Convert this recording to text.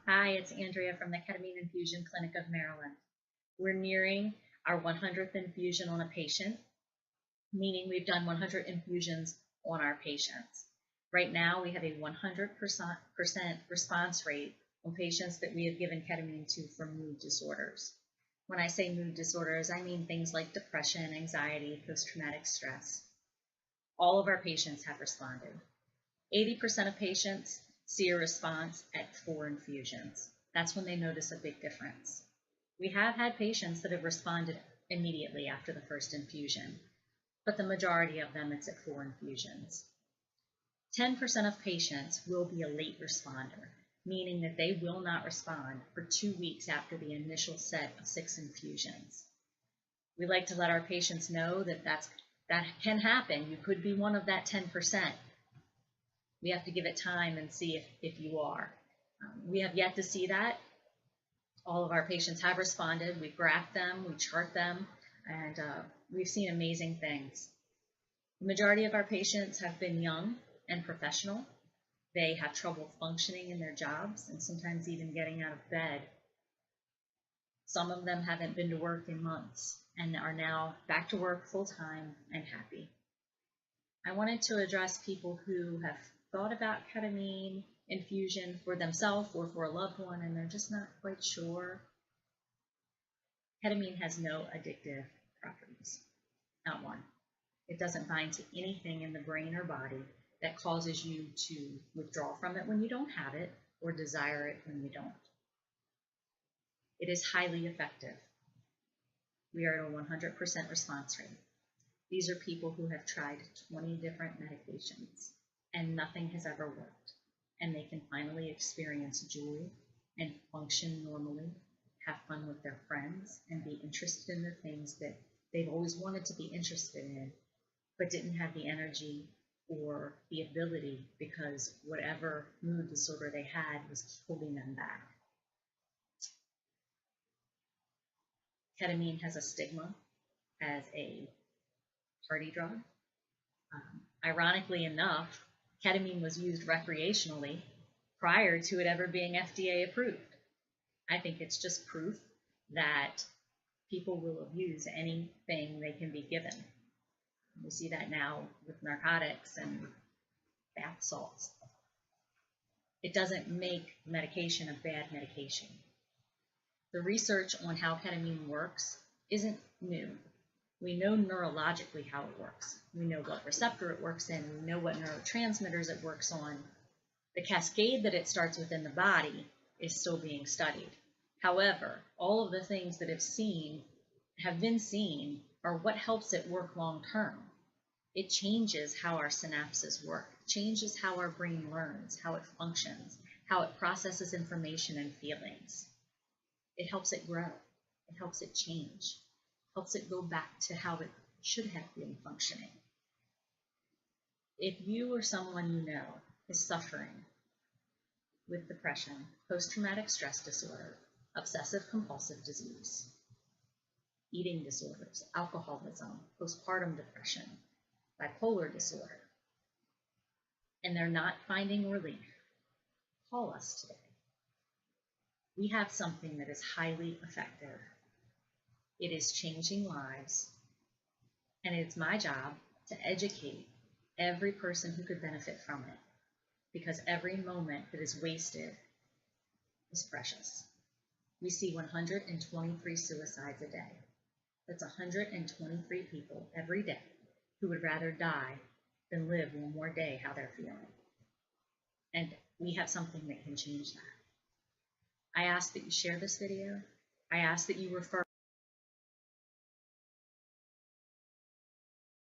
Hi, it's Andrea from the Ketamine Infusion Clinic of Maryland. We're nearing our 100th infusion on a patient, meaning we've done 100 infusions on our patients. Right now, we have a 100% response rate on patients that we have given ketamine to for mood disorders. When I say mood disorders, I mean things like depression, anxiety, post-traumatic stress. All of our patients have responded. 80% of patients see a response at 4 infusions. That's when they notice a big difference. We have had patients that have responded immediately after the first infusion, but the majority of them, it's at 4 infusions. 10% of patients will be a late responder, meaning that they will not respond for 2 weeks after the initial set of 6 infusions. We like to let our patients know that that can happen. You could be one of that 10%. We have to give it time and see if you are. We have yet to see that. All of our patients have responded. We've graphed them, we chart them, and we've seen amazing things. The majority of our patients have been young and professional. They have trouble functioning in their jobs and sometimes even getting out of bed. Some of them haven't been to work in months and are now back to work full-time and happy. I wanted to address people who have thought about ketamine infusion for themselves or for a loved one, and they're just not quite sure. Ketamine has no addictive properties, not one. It doesn't bind to anything in the brain or body that causes you to withdraw from it when you don't have it or desire it when you don't. It is highly effective. We are at a 100% response rate. These are people who have tried 20 different medications and nothing has ever worked, and they can finally experience joy and function normally, have fun with their friends, and be interested in the things that they've always wanted to be interested in, but didn't have the energy or the ability because whatever mood disorder they had was holding them back. Ketamine has a stigma as a party drug. Ironically enough, ketamine was used recreationally prior to it ever being FDA approved. I think it's just proof that people will abuse anything they can be given. We see that now with narcotics and bath salts. It doesn't make medication a bad medication. The research on how ketamine works isn't new. We know neurologically how it works. We know what receptor it works in. We know what neurotransmitters it works on. The cascade that it starts within the body is still being studied. However, all of the things that have been seen are what helps it work long term. It changes how our synapses work, changes how our brain learns, how it functions, how it processes information and feelings. It helps it grow. It helps it change. Helps it go back to how it should have been functioning. If you or someone you know is suffering with depression, post-traumatic stress disorder, obsessive-compulsive disease, eating disorders, alcoholism, postpartum depression, bipolar disorder, and they're not finding relief, call us today. We have something that is highly effective. It is changing lives, and it's my job to educate every person who could benefit from it, because every moment that is wasted is precious. We see 123 suicides a day. That's 123 people every day who would rather die than live one more day how they're feeling. And we have something that can change that. I ask that you share this video. I ask that you refer